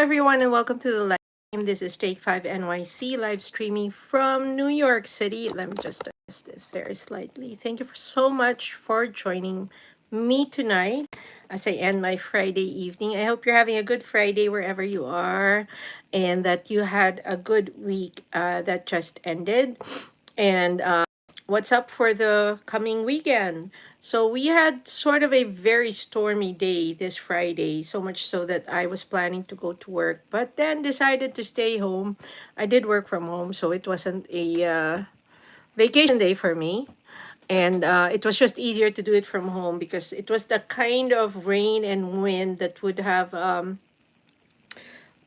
everyone, and welcome to the live stream. This is Take 5 NYC live streaming from New York City. Let me just adjust this very slightly. Thank you so much for joining me tonight as I end my Friday evening. I hope you're having a good Friday wherever you are and that you had a good week that just ended. And what's up for the coming weekend? So we had sort of a very stormy day this Friday, so much so that I was planning to go to work, but then decided to stay home. I did work from home, so it wasn't a vacation day for me. And it was just easier to do it from home because it was the kind of rain and wind that would have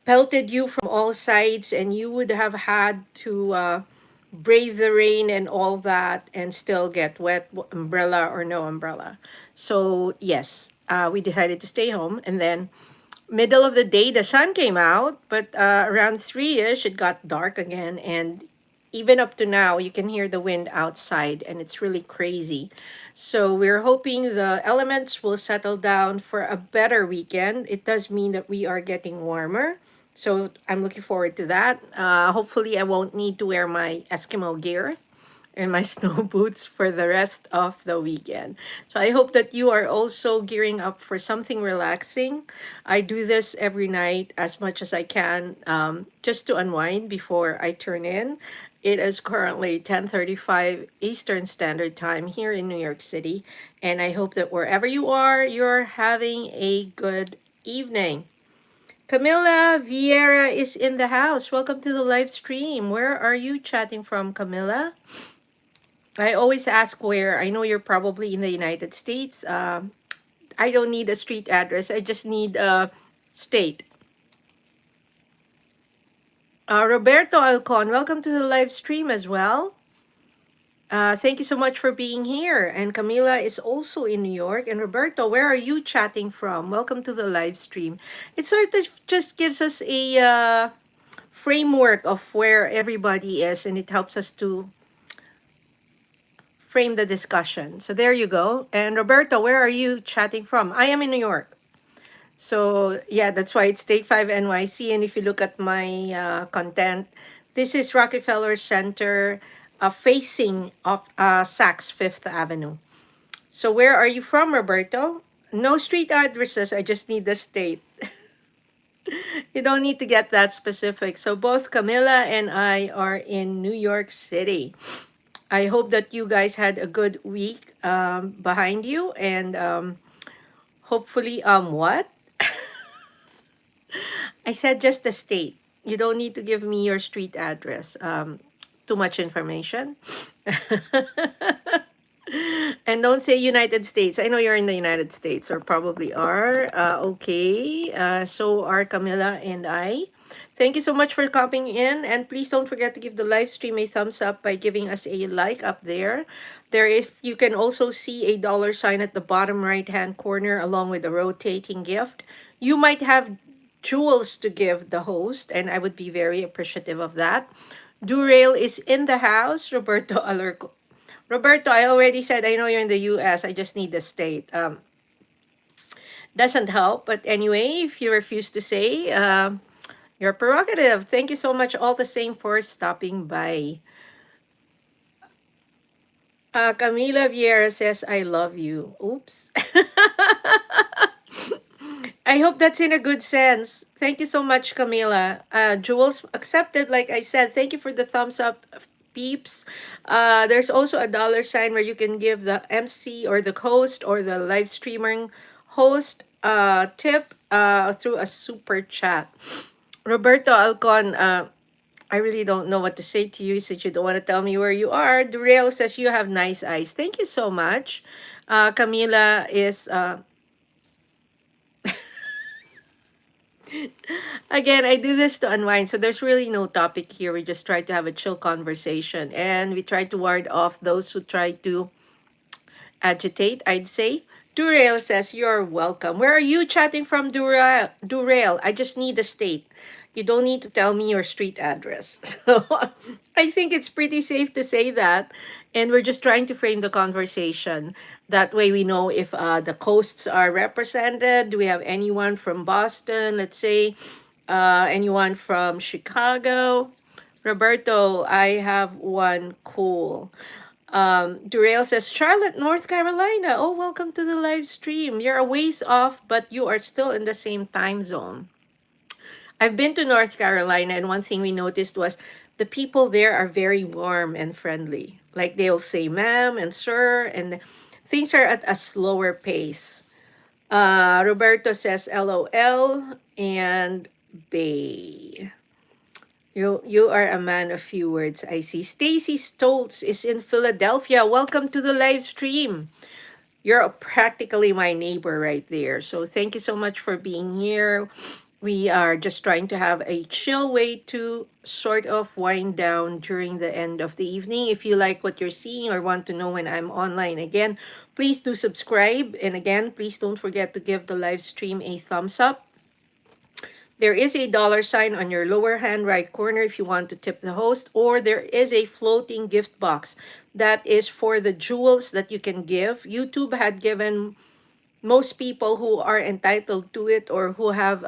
pelted you from all sides, and you would have had to brave the rain and all that and still get wet, umbrella or no umbrella. So, yes, we decided to stay home. And then, middle of the day, the sun came out, but around 3 ish, it got dark again. And even up to now, you can hear the wind outside, and it's really crazy. So, we're hoping the elements will settle down for a better weekend. It does mean that we are getting warmer. So, I'm looking forward to that. Hopefully, I won't need to wear my Eskimo gear and my snow boots for the rest of the weekend. So I hope that you are also gearing up for something relaxing. I do this every night as much as I can, just to unwind before I turn in. It is currently 10:35 Eastern Standard Time here in New York City, and I hope that wherever you are, you're having a good evening. Camilla Vieira is in the house. Welcome to the live stream. Where are you chatting from, Camilla? I always ask where. I know you're probably in the United States. I don't need a street address. I just need a state. Roberto Alcon, welcome to the live stream as well. Thank you so much for being here. And Camila is also in New York. And Roberto, where are you chatting from? Welcome to the live stream. It sort of just gives us a framework of where everybody is, and it helps us to frame the discussion. So there you go. And Roberto, where are you chatting from? I am in New York. So yeah, that's why it's Take 5 NYC. And if you look at my content, this is Rockefeller Center facing of Saks Fifth Avenue. So where are you from, Roberto? No street addresses. I just need the state. You don't need to get that specific. So both Camilla and I are in New York City. I hope that you guys had a good week behind you, and hopefully, what? I said just the state. You don't need to give me your street address. Too much information. And don't say United States. I know you're in the United States, or probably are. Okay. So are Camilla and I. Thank you so much for coming in, and please don't forget to give the live stream a thumbs up by giving us a like up there. You can also see a dollar sign at the bottom right hand corner along with a rotating gift. You might have jewels to give the host, and I would be very appreciative of that. Durail is in the house. Roberto, I already said I know you're in the US. I just need the state. Doesn't help, but anyway, if you refuse to say, your prerogative. Thank you so much all the same for stopping by. Camila Vieira says, I love you. Oops. I hope that's in a good sense. Thank you so much, Camila. Jules accepted, like I said. Thank you for the thumbs up, peeps. There's also a dollar sign where you can give the MC or the host or the live streaming host tip through a super chat. Roberto Alcon, I really don't know what to say to you since you don't want to tell me where you are. Durail says you have nice eyes. Thank you so much. Camila is... Again, I do this to unwind. So there's really no topic here. We just try to have a chill conversation. And we try to ward off those who try to agitate, I'd say. Durail says, you're welcome. Where are you chatting from, Durail? I just need the state. You don't need to tell me your street address. So I think it's pretty safe to say that. And we're just trying to frame the conversation. That way we know if the coasts are represented. Do we have anyone from Boston, let's say, Anyone from Chicago? Roberto, I have one cool. Durail says, Charlotte, North Carolina. Oh, welcome to the live stream. You're a ways off, but you are still in the same time zone. I've been to North Carolina, and one thing we noticed was the people there are very warm and friendly. Like they'll say ma'am and sir, and things are at a slower pace. Roberto says LOL and Bay. You are a man of few words, I see. Stacy Stoltz is in Philadelphia. Welcome to the live stream. You're practically my neighbor right there. So thank you so much for being here. We are just trying to have a chill way to sort of wind down during the end of the evening. If you like what you're seeing or want to know when I'm online again, please do subscribe. And again, please don't forget to give the live stream a thumbs up. There is a dollar sign on your lower hand right corner if you want to tip the host, or there is a floating gift box that is for the jewels that you can give. YouTube had given most people who are entitled to it or who have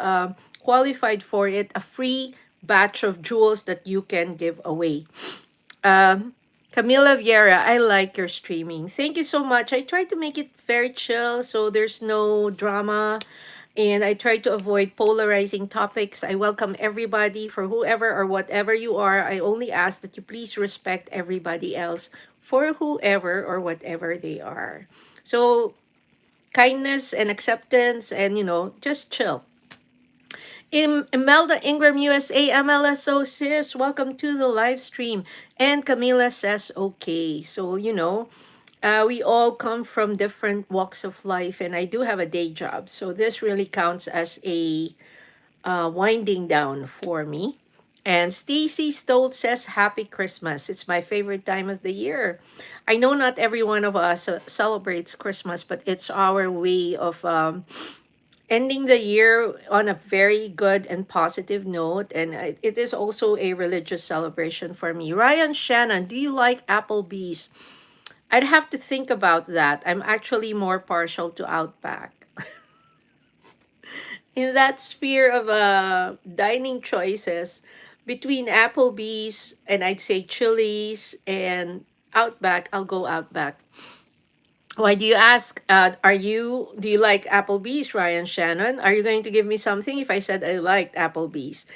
qualified for it a free batch of jewels that you can give away. Um, Camila Vieira, I like your streaming. Thank you so much. I try to make it very chill so there's no drama. And I try to avoid polarizing topics. I welcome everybody for whoever or whatever you are. I only ask that you please respect everybody else for whoever or whatever they are. So kindness and acceptance and, just chill. Imelda Ingram USA, MLSO sis, welcome to the live stream. And Camila says, okay. So, we all come from different walks of life, and I do have a day job. So this really counts as a winding down for me. And Stacy Stolt says, Happy Christmas. It's my favorite time of the year. I know not every one of us celebrates Christmas, but it's our way of ending the year on a very good and positive note. And it is also a religious celebration for me. Ryan Shannon, do you like Applebee's? I'd have to think about that. I'm actually more partial to Outback. In that sphere of dining choices between Applebee's and I'd say Chili's and Outback, I'll go Outback. Why do you ask? Do you like Applebee's, Ryan Shannon? Are you going to give me something if I said I liked Applebee's?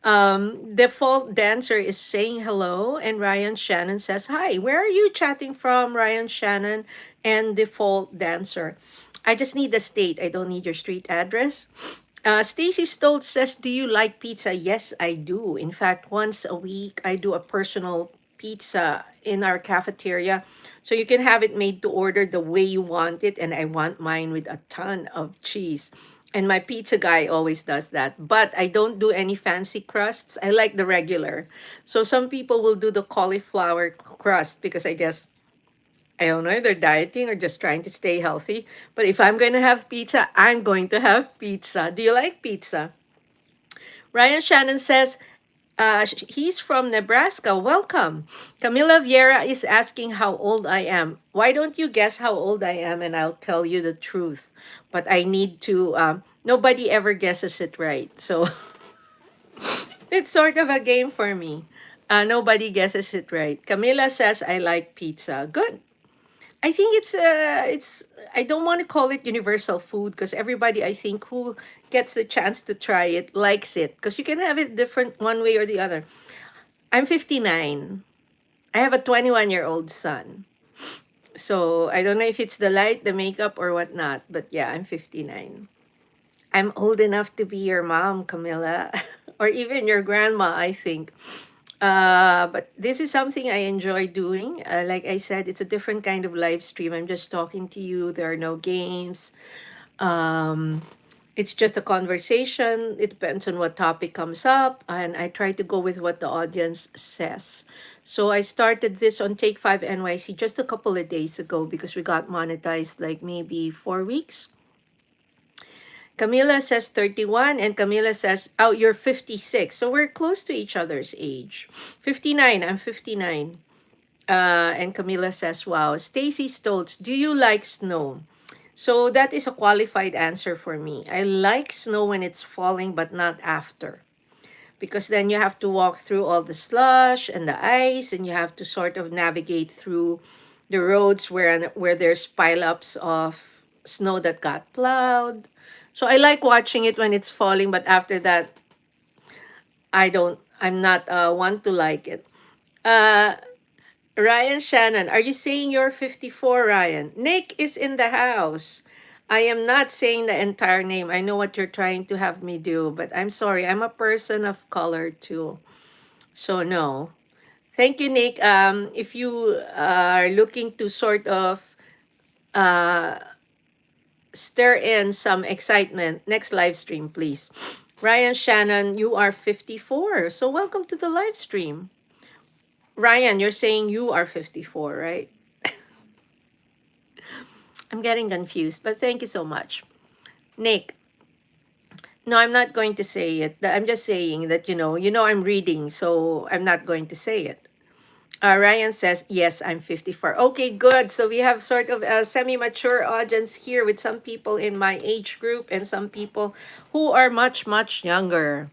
Default Dancer is saying hello, and Ryan Shannon says hi. Where are you chatting from, Ryan Shannon and Default Dancer? I just need the state. I don't need your street address. Stacy Stoltz says, do you like pizza? Yes, I do. In fact, once a week, I do a personal pizza in our cafeteria. So you can have it made to order the way you want it. And I want mine with a ton of cheese. And my pizza guy always does that. But I don't do any fancy crusts. I like the regular. So some people will do the cauliflower crust because I guess, I don't know if they're dieting or just trying to stay healthy. But if I'm going to have pizza, I'm going to have pizza. Do you like pizza? Ryan Shannon says, he's from Nebraska. Welcome. Camila Vieira is asking how old I am. Why don't you guess how old I am and I'll tell you the truth? But I need to, nobody ever guesses it right. So it's sort of a game for me. Nobody guesses it right. Camila says, I like pizza. Good. I think it's I don't want to call it universal food because everybody I think who gets the chance to try it likes it because you can have it different one way or the other. I'm 59. I have a 21-year-old son. So I don't know if it's the light, the makeup or whatnot, but yeah, I'm 59. I'm old enough to be your mom, Camilla, or even your grandma, I think. But this is something I enjoy doing. Like I said, it's a different kind of live stream. I'm just talking to you. There are no games. Um, it's just a conversation. It depends on what topic comes up, and I try to go with what the audience says. So I started this on Take Five NYC just a couple of days ago because we got monetized like maybe 4 weeks. Camila says 31 and Camila says, oh, you're 56. So we're close to each other's age. 59, I'm 59. And Camila says, wow. Stacy Stoltz, do you like snow? So that is a qualified answer for me. I like snow when it's falling, but not after. because then you have to walk through all the slush and the ice, and you have to sort of navigate through the roads where there's pileups of snow that got plowed. So I like watching it when it's falling, but after that, I'm not one to like it. Uh, Ryan Shannon, are you saying you're 54, Ryan? Nick is in the house. I am not saying the entire name. I know what you're trying to have me do, but I'm sorry. I'm a person of color too. So, no. Thank you, Nick. If you are looking to sort of stir in some excitement, next live stream, please. Ryan Shannon, you are 54. So, welcome to the live stream. Ryan, you're saying you are 54, right? I'm getting confused, but thank you so much. Nick, no, I'm not going to say it. I'm just saying that, I'm reading, so I'm not going to say it. Ryan says, yes, I'm 54. Okay, good. So we have sort of a semi-mature audience here with some people in my age group and some people who are much, much younger.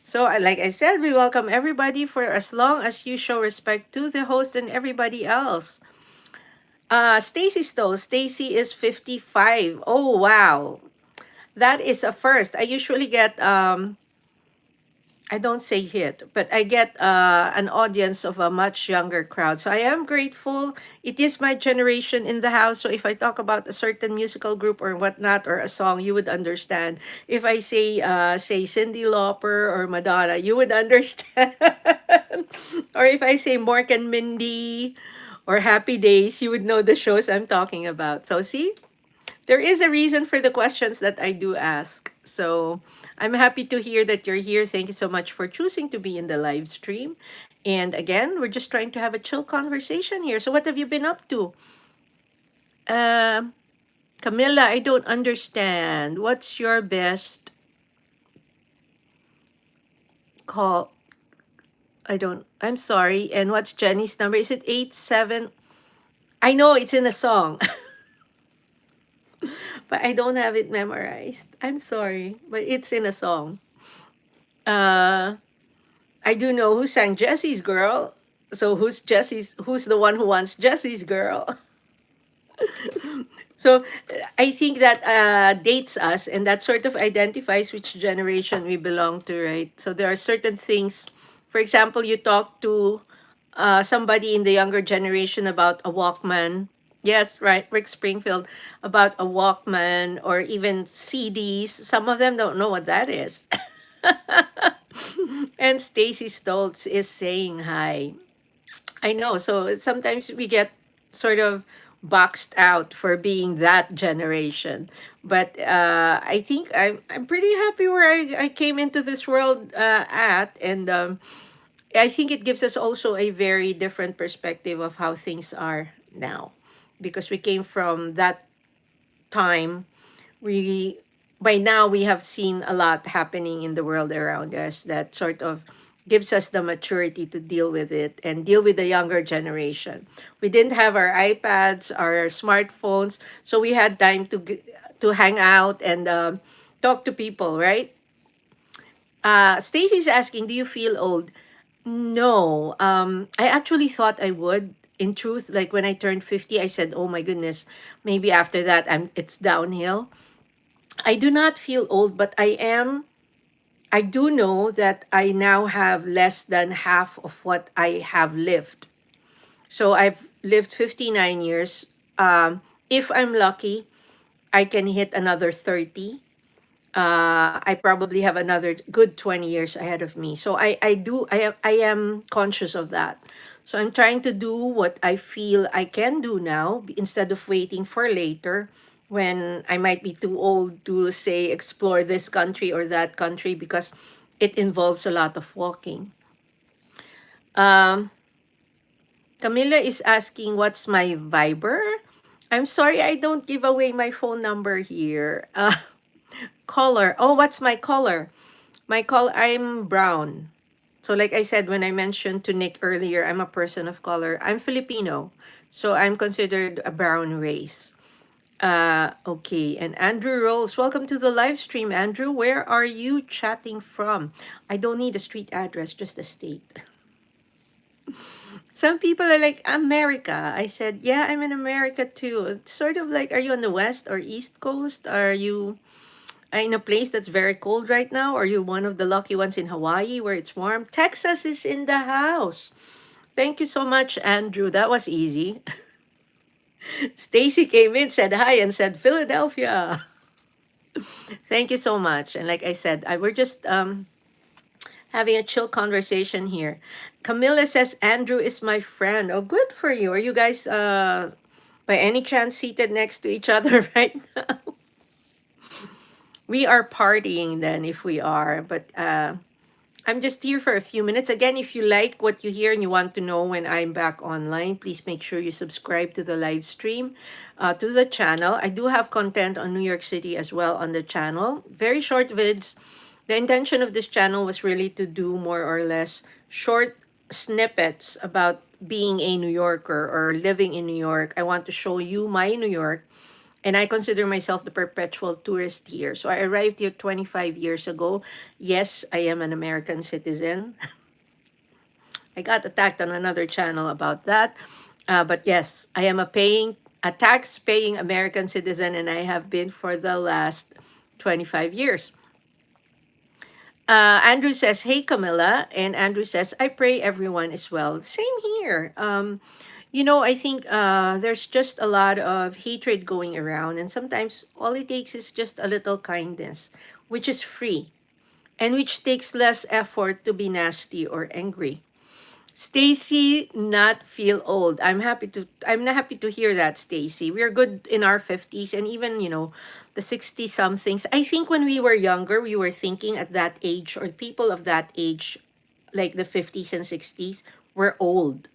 So, like I said, we welcome everybody for as long as you show respect to the host and everybody else. Stacy Stoll. Stacy is 55. Oh, wow. That is a first. I usually get I don't say hit, but I get an audience of a much younger crowd. So I am grateful. It is my generation in the house. So if I talk about a certain musical group or whatnot or a song, you would understand. If I say Cyndi Lauper or Madonna, you would understand. Or if I say Mork and Mindy or Happy Days, you would know the shows I'm talking about. So see, there is a reason for the questions that I do ask. So I'm happy to hear that you're here. Thank you so much for choosing to be in the live stream. And again, we're just trying to have a chill conversation here. So what have you been up to? Um, Camilla, I don't understand. What's your best call? I'm sorry. And what's Jenny's number? Is it 87? I know it's in a song, but I don't have it memorized. I'm sorry, but it's in a song. Uh, I do know who sang Jesse's Girl. So who's the one who wants Jesse's Girl? So I think that dates us, and that sort of identifies which generation we belong to, right? So there are certain things. For example, you talk to somebody in the younger generation about a Walkman. Yes, right, Rick Springfield, about a Walkman or even CDs. Some of them don't know what that is. And Stacy Stoltz is saying hi. I know. So sometimes we get sort of boxed out for being that generation. But I think I'm pretty happy where I came into this world at. And I think it gives us also a very different perspective of how things are now. Because we came from that time, we by now we have seen a lot happening in the world around us that sort of gives us the maturity to deal with it and deal with the younger generation. We didn't have our iPads, our smartphones, so we had time to hang out and talk to people, right? Stacy's asking, do you feel old? No. I actually thought I would. In truth, like when I turned 50, I said, "Oh my goodness, maybe after that it's downhill." I do not feel old, but I do know that I now have less than half of what I have lived. So I've lived 59 years. If I'm lucky, I can hit another 30. I probably have another good 20 years ahead of me. So I am conscious of that. So I'm trying to do what I feel I can do now instead of waiting for later when I might be too old to say explore this country or that country because it involves a lot of walking. Um, Camilla is asking what's my Viber? I'm sorry I don't give away my phone number here. Color. Oh, what's my color? I'm brown. So like I said when I mentioned to Nick earlier, I'm a person of color. I'm Filipino. So I'm considered a brown race. Okay, and Andrew Rolls, welcome to the live stream. Andrew, where are you chatting from? I don't need a street address, just a state. Some people are like, America. I said, yeah, I'm in America too. It's sort of like, are you on the West or East Coast? Are you in a place that's very cold right now? Are you one of the lucky ones in Hawaii where it's warm? Texas is in the house. Thank you so much, Andrew. That was easy. Stacy came in, said hi, and said Philadelphia. Thank you so much. And like I said, we're just having a chill conversation here. Camilla says Andrew is my friend. Oh, good for you. Are you guys by any chance seated next to each other right now? We are partying then if we are, but I'm just here for a few minutes. Again, if you like what you hear and you want to know when I'm back online, please make sure you subscribe to the live stream, to the channel. I do have content on New York City as well on the channel. Very short vids. The intention of this channel was really to do more or less short snippets about being a New Yorker or living in New York. I want to show you my New York, and I consider myself the perpetual tourist here. So I arrived here 25 years ago. Yes, I am an American citizen. I got attacked on another channel about that. But yes, I am a tax paying American citizen, and I have been for the last 25 years. Andrew says, hey, Camilla. And Andrew says, I pray everyone is well. Same here. I think there's just a lot of hatred going around. And sometimes all it takes is just a little kindness, which is free and which takes less effort to be nasty or angry. Stacy, not feel old. I'm not happy to hear that, Stacy. We're good in our 50s and even, the 60 somethings. I think when we were younger, we were thinking at that age, or people of that age, like the 50s and 60s, were old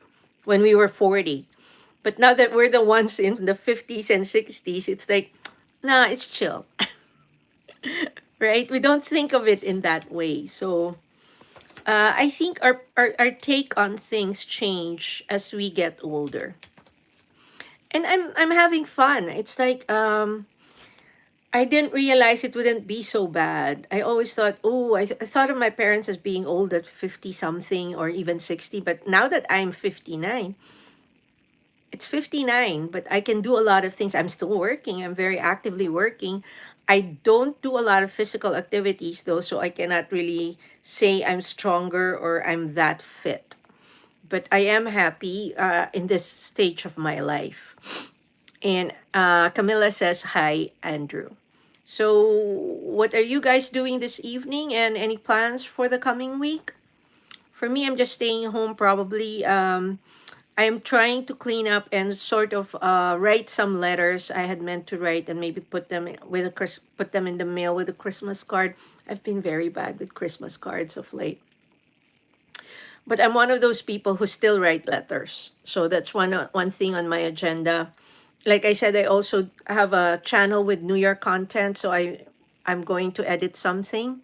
when we were 40. But now that we're the ones in the 50s and 60s, it's like, nah, it's chill. Right? We don't think of it in that way. So I think our take on things change as we get older. And I'm having fun. It's like I didn't realize it wouldn't be so bad. I always thought, oh, I thought of my parents as being old at 50 something or even 60, but now that I'm 59, it's 59, but I can do a lot of things. I'm still working. I'm very actively working. I don't do a lot of physical activities though, so I cannot really say I'm stronger or I'm that fit. But I am happy in this stage of my life. And Camilla says, hi, Andrew. So, what are you guys doing this evening and any plans for the coming week? For me, I'm just staying home probably. I'm trying to clean up and sort of write some letters I had meant to write and maybe put them put them in the mail with a Christmas card. I've been very bad with Christmas cards of late. But I'm one of those people who still write letters. So that's one thing on my agenda. Like I said, I also have a channel with New York content, so I'm going to edit something.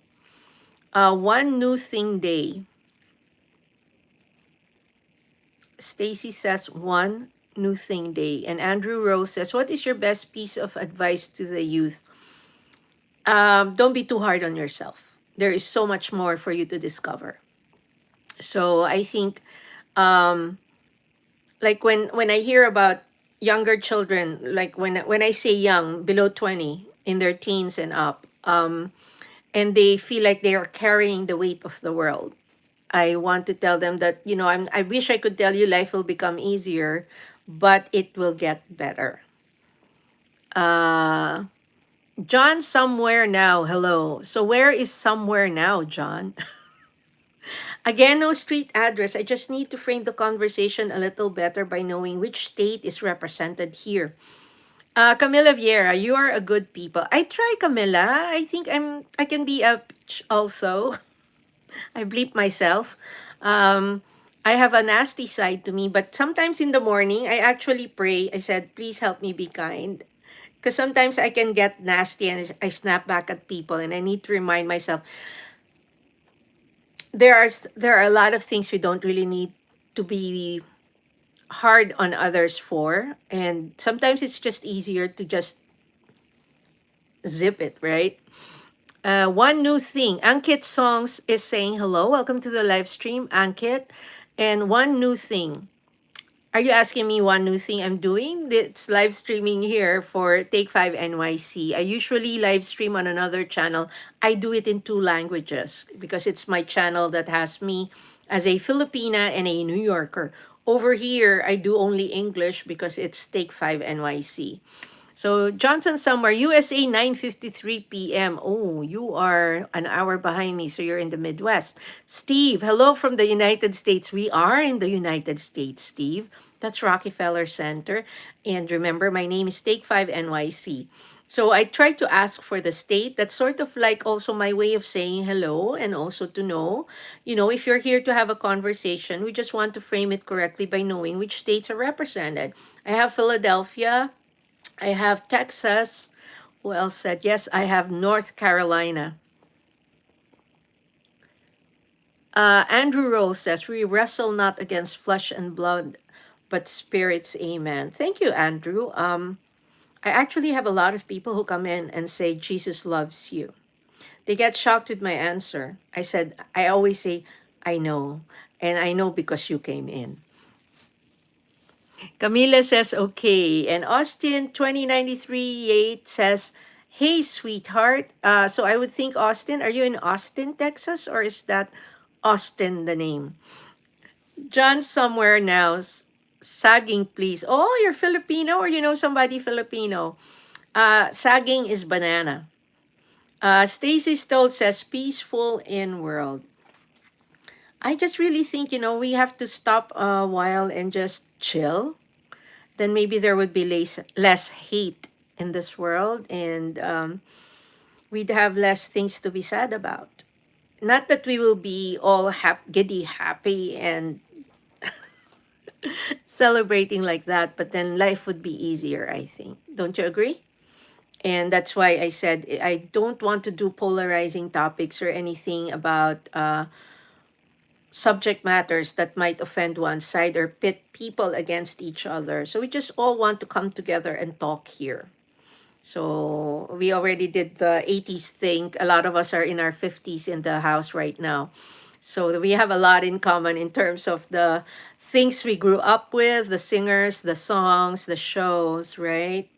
One new thing day. Stacy says one new thing day. And Andrew Rose says, what is your best piece of advice to the youth? Don't be too hard on yourself. There is so much more for you to discover. So I think like when I hear about younger children, like when I say young, below 20, in their teens and up, and they feel like they are carrying the weight of the world. I want to tell them that, I wish I could tell you life will become easier, but it will get better. John somewhere now. Hello. So where is somewhere now, John? Again, no street address. I just need to frame the conversation a little better by knowing which state is represented here. Camila Vieira, you are a good people. I try, Camila. I think I can be a bitch also. I bleep myself. I have a nasty side to me, but sometimes in the morning, I actually pray. I said, please help me be kind. Because sometimes I can get nasty and I snap back at people, and I need to remind myself there are a lot of things we don't really need to be hard on others for, and sometimes it's just easier to just zip it, right? One new thing. Ankit Songs is saying hello. Welcome to the live stream, Ankit. And one new thing. Are you asking me one new thing I'm doing? It's live streaming here for Take 5 NYC. I usually live stream on another channel. I do it in two languages because it's my channel that has me as a Filipina and a New Yorker. Over here, I do only English because it's Take 5 NYC. So Johnson somewhere, USA 9:53 p.m. Oh, you are an hour behind me, so you're in the Midwest. Steve, hello from the United States. We are in the United States, Steve. That's Rockefeller Center. And remember, my name is Take 5 NYC. So I try to ask for the state. That's sort of like also my way of saying hello and also to know, if you're here to have a conversation, we just want to frame it correctly by knowing which states are represented. I have Philadelphia, I have Texas. Who else said? Yes, I have North Carolina. Andrew Rose says, we wrestle not against flesh and blood, but spirits. Amen. Thank you, Andrew. I actually have a lot of people who come in and say, Jesus loves you. They get shocked with my answer. I always say, I know. And I know because you came in. Camila says, okay. And Austin 2093 says, hey, sweetheart. So I would think Austin, are you in Austin, Texas? Or is that Austin the name? John somewhere now, sagging, please. Oh, you're Filipino or you know somebody Filipino. Sagging is banana. Stacy Stoll says, peaceful in world. I just really think, we have to stop a while and just chill. Then maybe there would be less hate in this world, and we'd have less things to be sad about. Not that we will be all giddy happy and celebrating like that, but then life would be easier, I think. Don't you agree? And that's why I said I don't want to do polarizing topics or anything about subject matters that might offend one side or pit people against each other. So we just all want to come together and talk here. So we already did the 80s thing. A lot of us are in our 50s in the house right now. So we have a lot in common in terms of the things we grew up with, the singers, the songs, the shows, right?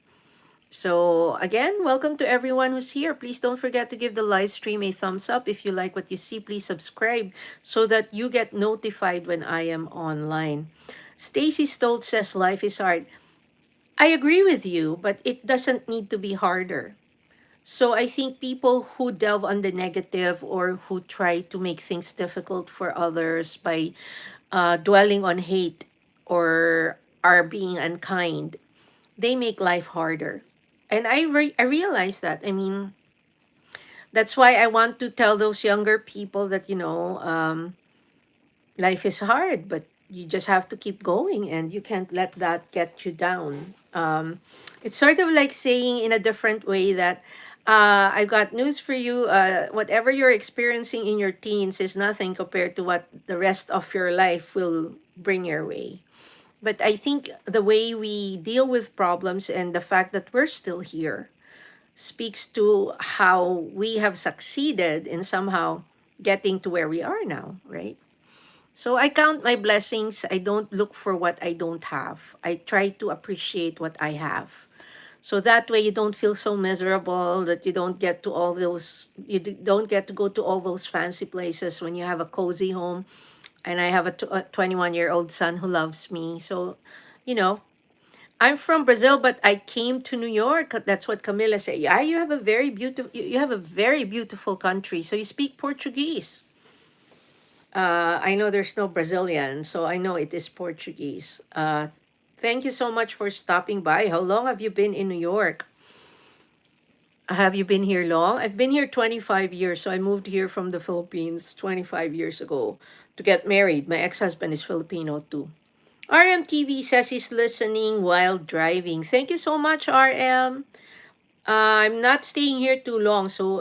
So again, welcome to everyone who's here. Please don't forget to give the live stream a thumbs up. If you like what you see, please subscribe so that you get notified when I am online. Stacy Stolt says life is hard. I agree with you, but it doesn't need to be harder. So I think people who delve on the negative or who try to make things difficult for others by dwelling on hate or are being unkind, they make life harder. And I realize that. I mean, that's why I want to tell those younger people that, life is hard, but you just have to keep going and you can't let that get you down. It's sort of like saying in a different way that I got news for you. Whatever you're experiencing in your teens is nothing compared to what the rest of your life will bring your way. But I think the way we deal with problems and the fact that we're still here speaks to how we have succeeded in somehow getting to where we are now, right? So I count my blessings. I don't look for what I don't have. I try to appreciate what I have. So that way you don't feel so miserable that you don't get to all those don't get to go to all those fancy places when you have a cozy home. And I have a 21-year-old son who loves me. So, you know, I'm from Brazil, but I came to New York. That's what Camila said. Yeah, you have a very beautiful you have a very beautiful country. So you speak Portuguese. I know there's no Brazilian, so I know it is Portuguese. Thank you so much for stopping by. How long have you been in New York? Have you been here long? I've been here 25 years. So I moved here from the Philippines 25 years ago to get married. My ex-husband is Filipino too. RMTV says he's listening while driving. Thank you so much, RM. I'm not staying here too long, so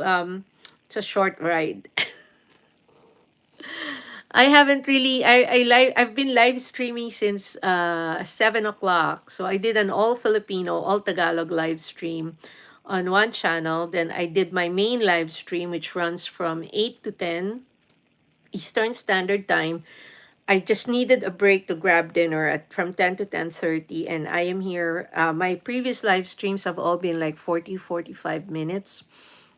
it's a short ride. I haven't really I've been live streaming since 7 o'clock. So I did an all Filipino, all Tagalog live stream on one channel. Then I did my main live stream, which runs from 8 to 10 Eastern Standard Time. I just needed a break to grab dinner at from 10 to 10:30, and I am here. My previous live streams have all been like 40, 45 minutes,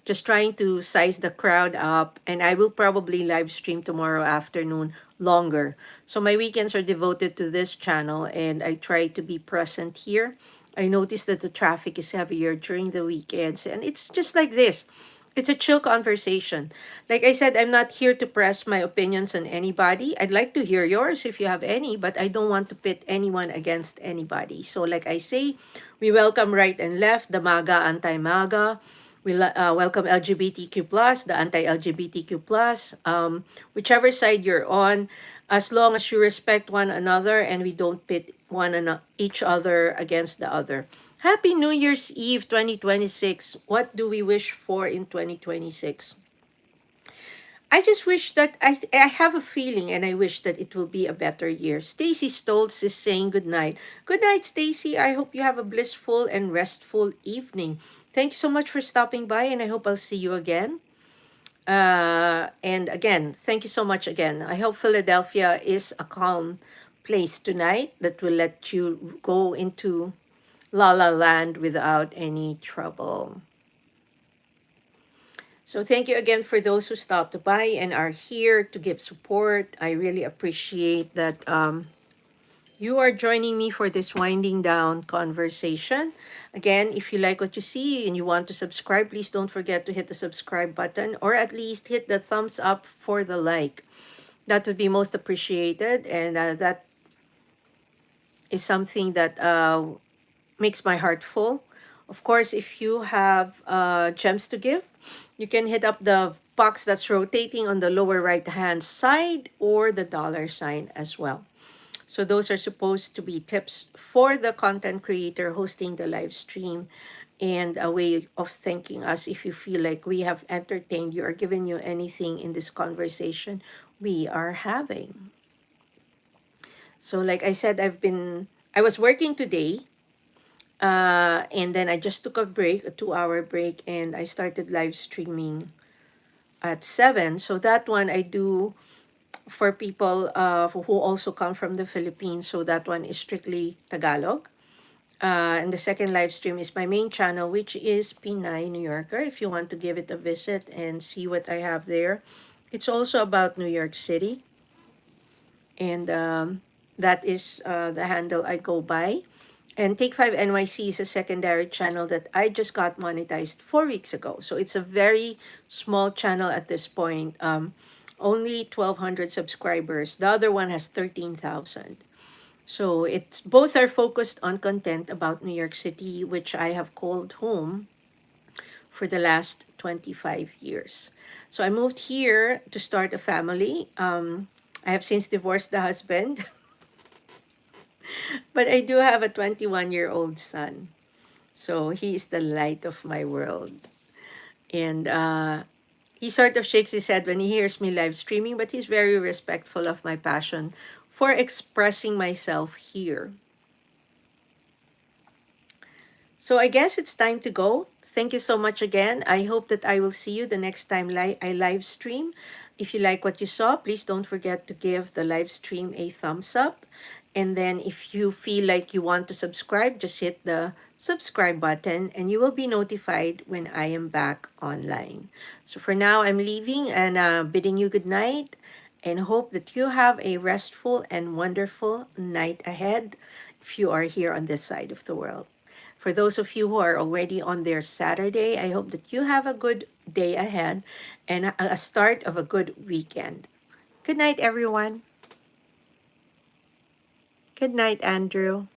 just trying to size the crowd up, and I will probably live stream tomorrow afternoon longer. So my weekends are devoted to this channel, and I try to be present here. I noticed that the traffic is heavier during the weekends, and it's just like this. It's a chill conversation. Like I said, I'm not here to press my opinions on anybody. I'd like to hear yours if you have any, but I don't want to pit anyone against anybody. So, like I say, we welcome right and left, the MAGA, anti-MAGA. We welcome LGBTQ plus, the anti-LGBTQ plus, whichever side you're on, as long as you respect one another and we don't pit each other against the other. Happy New Year's Eve 2026. What do we wish for in 2026? I just wish that I have a feeling and I wish that it will be a better year. Stacy Stoltz is saying good night. Good night, Stacy. I hope you have a blissful and restful evening. Thank you so much for stopping by, and I hope I'll see you again. And again, thank you so much again. I hope Philadelphia is a calm place tonight that will let you go into La La Land without any trouble. So thank you again for those who stopped by and are here to give support. I really appreciate that you are joining me for this winding down conversation. Again, if you like what you see and you want to subscribe, please don't forget to hit the subscribe button, or at least hit the thumbs up for the like. That would be most appreciated, and that is something that makes my heart full. Of course, if you have gems to give, you can hit up the box that's rotating on the lower right hand side, or the dollar sign as well. So those are supposed to be tips for the content creator hosting the live stream, and a way of thanking us if you feel like we have entertained you or given you anything in this conversation we are having. So like I said, I was working today, and then I just took a break, a 2 hour break, and I started live streaming at 7. So that one I do for people who also come from the Philippines. So that one is strictly Tagalog. And the second live stream is my main channel, which is Pinay New Yorker. If you want to give it a visit and see what I have there, it's also about New York City. And that is the handle I go by. And Take 5 NYC is a secondary channel that I just got monetized 4 weeks ago. So it's a very small channel at this point. Only 1,200 subscribers. The other one has 13,000. So it's both are focused on content about New York City, which I have called home for the last 25 years. So I moved here to start a family. I have since divorced the husband, but I do have a 21-year-old son. So he is the light of my world. And he sort of shakes his head when he hears me live streaming, but he's very respectful of my passion for expressing myself here. So I guess it's time to go. Thank you so much again. I hope that I will see you the next time I live stream. If you like what you saw, please don't forget to give the live stream a thumbs up. And then if you feel like you want to subscribe, just hit the subscribe button and you will be notified when I am back online. So for now, I'm leaving and bidding you good night, and hope that you have a restful and wonderful night ahead if you are here on this side of the world. For those of you who are already on their Saturday, I hope that you have a good day ahead and a start of a good weekend. Good night, everyone. Good night, Andrew.